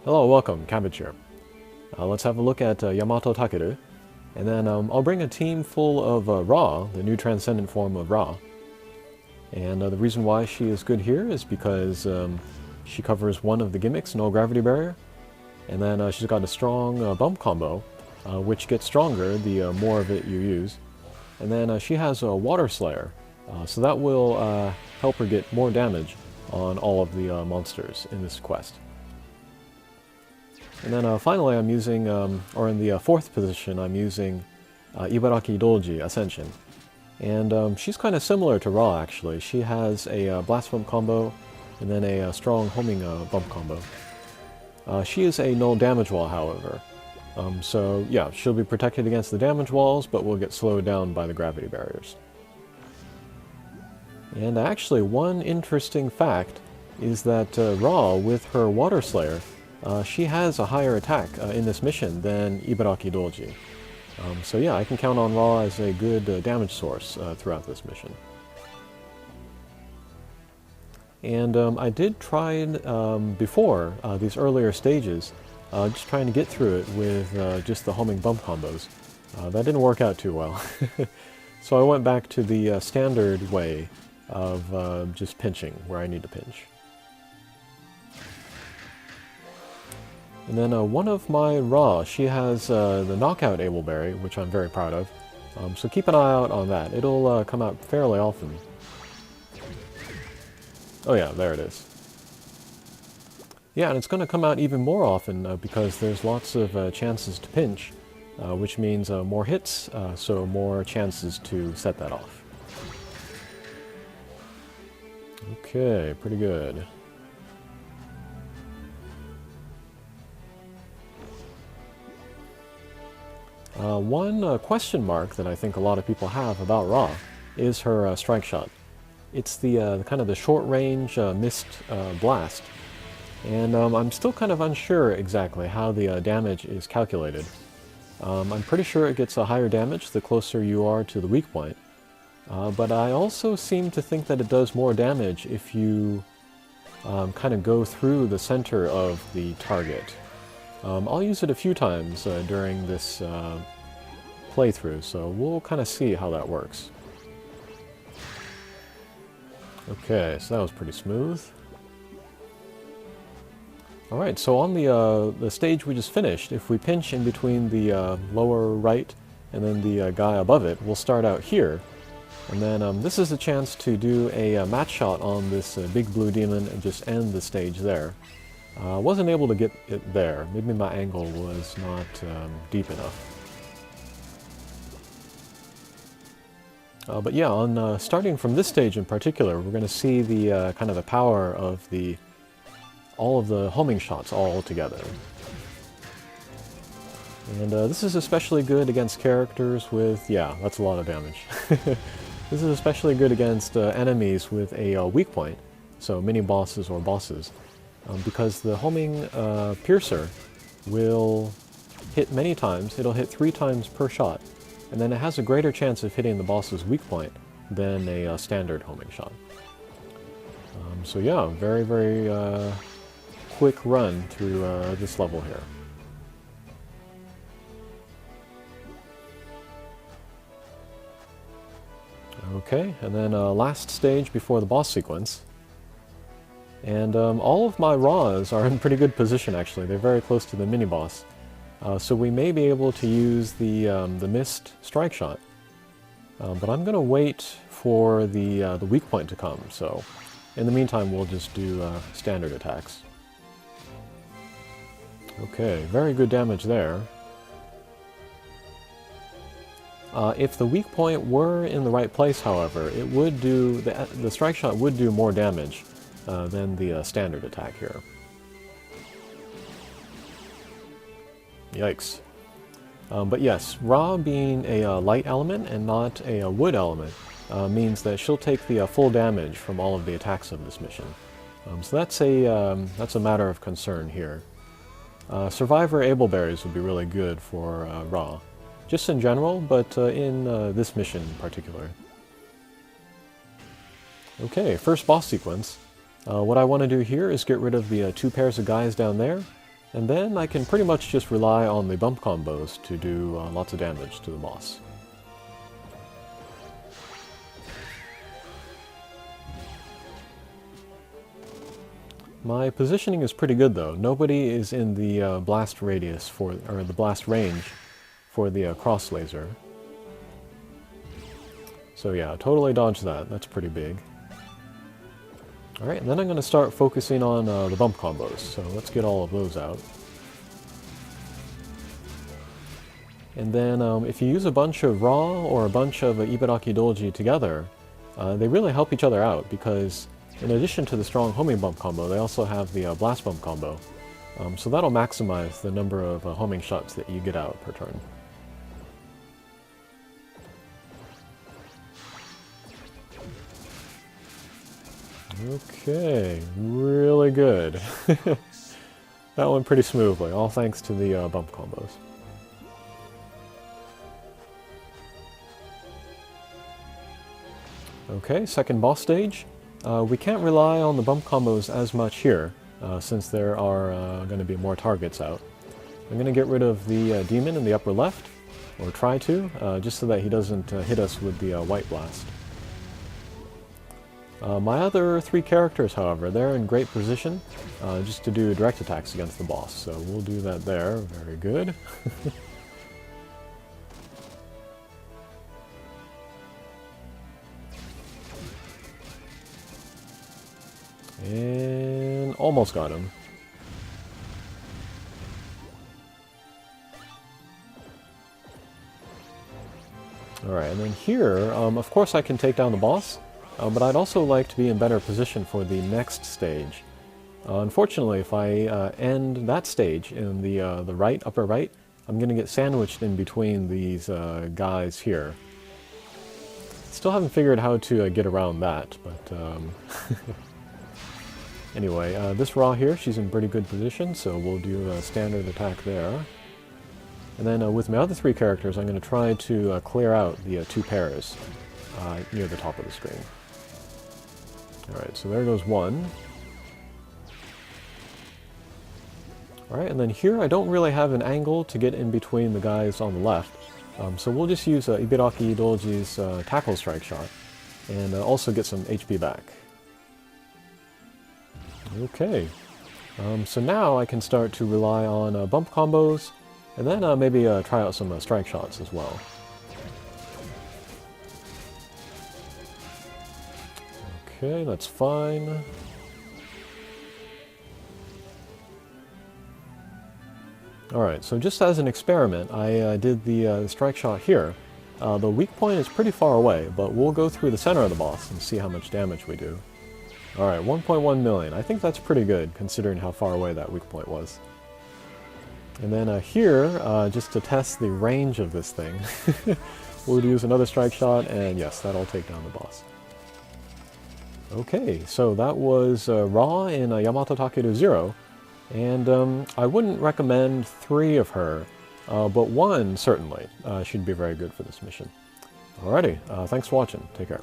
Hello, welcome, Cabbage here. Let's have a look at Yamato Takeru, and then I'll bring a team full of Ra, the new transcendent form of Ra. And the reason why she is good here is because she covers one of the gimmicks, no gravity barrier, and then she's got a strong bump combo, which gets stronger the more of it you use. And then she has a Water Slayer, so that will help her get more damage on all of the monsters in this quest. And then finally I'm using, or in the fourth position, I'm using Ibaraki Dolji Ascension. And she's kind of similar to Ra actually. She has a Blast Bump combo and then a strong homing bump combo. She is a null damage wall however. So yeah, she'll be protected against the damage walls, but will get slowed down by the gravity barriers. And actually one interesting fact is that Ra, with her Water Slayer, she has a higher attack in this mission than Ibaraki Dolji. So yeah, I can count on Ra as a good damage source throughout this mission. And I did try before these earlier stages, just trying to get through it with just the homing bump combos. That didn't work out too well. So I went back to the standard way of just pinching where I need to pinch. And then one of my Ra, she has the Knockout Ableberry, which I'm very proud of. So keep an eye out on that. It'll come out fairly often. Oh yeah, there it is. Yeah, and it's going to come out even more often because there's lots of chances to pinch, which means more hits, so more chances to set that off. Okay, pretty good. One question mark that I think a lot of people have about Ra is her strike shot. It's the kind of the short-range mist blast, and I'm still kind of unsure exactly how the damage is calculated. I'm pretty sure it gets a higher damage the closer you are to the weak point, but I also seem to think that it does more damage if you kind of go through the center of the target. I'll use it a few times during this playthrough, so we'll kind of see how that works. Okay, so that was pretty smooth. Alright, so on the stage we just finished, if we pinch in between the lower right and then the guy above it, we'll start out here. And then this is a chance to do a match shot on this big blue demon and just end the stage there. Wasn't able to get it there. Maybe my angle was not deep enough. But yeah, on starting from this stage in particular, we're going to see the kind of the power of all of the homing shots all together. And this is especially good against characters with, yeah, that's a lot of damage. This is especially good against enemies with a weak point, so mini-bosses or bosses. Because the homing piercer will hit many times. It'll hit 3 times per shot, and then it has a greater chance of hitting the boss's weak point than a standard homing shot. So yeah, very, very quick run through this level here. Okay, and then last stage before the boss sequence. And all of my Ras are in pretty good position actually. They're very close to the mini-boss. So we may be able to use the mist strike shot. But I'm going to wait for the weak point to come, so in the meantime we'll just do standard attacks. Okay, very good damage there. If the weak point were in the right place, however, it would do the strike shot would do more damage than the standard attack here. Yikes. But yes, Ra being a light element and not a wood element means that she'll take the full damage from all of the attacks of this mission. So that's a matter of concern here. Survivor Ableberries would be really good for Ra. Just in general, but in this mission in particular. Okay, first boss sequence. What I want to do here is get rid of the 2 pairs of guys down there, And then I can pretty much just rely on the bump combos to do lots of damage to the boss. My positioning is pretty good though. Nobody is in the blast radius or the blast range for the cross laser. So yeah, totally dodge that. That's pretty big. Alright, and then I'm going to start focusing on the bump combos. So let's get all of those out. And then if you use a bunch of Raw or a bunch of Ibaraki Dolji together, they really help each other out because in addition to the strong homing bump combo, they also have the blast bump combo. So that'll maximize the number of homing shots that you get out per turn. Okay, really good. That went pretty smoothly, all thanks to the bump combos. Okay, second boss stage. We can't rely on the bump combos as much here, since there are going to be more targets out. I'm going to get rid of the demon in the upper left, or try to, just so that he doesn't hit us with the white blast. My other three characters, however, they're in great position just to do direct attacks against the boss, so we'll do that there. Very good. And almost got him. Alright, and then here, of course I can take down the boss, but I'd also like to be in better position for the next stage. Unfortunately, if I end that stage in the upper right, I'm going to get sandwiched in between these guys here. Still haven't figured how to get around that, but anyway, this Raw here, she's in pretty good position, so we'll do a standard attack there. And then with my other three characters, I'm going to try to clear out the two pairs near the top of the screen. Alright, so there goes one. Alright, and then here I don't really have an angle to get in between the guys on the left, so we'll just use Ibaraki Dolji's tackle strike shot, and also get some HP back. Okay, so now I can start to rely on bump combos, and then maybe try out some strike shots as well. Okay, that's fine. Alright, so just as an experiment, I did the strike shot here. The weak point is pretty far away, but we'll go through the center of the boss and see how much damage we do. Alright, 1.1 million. I think that's pretty good, considering how far away that weak point was. And then here, just to test the range of this thing, we'll use another strike shot, and yes, that'll take down the boss. Okay, so that was Raw in Yamato Takeru 0, and I wouldn't recommend 3 of her, but 1 certainly. She'd be very good for this mission. Alrighty, thanks for watching. Take care.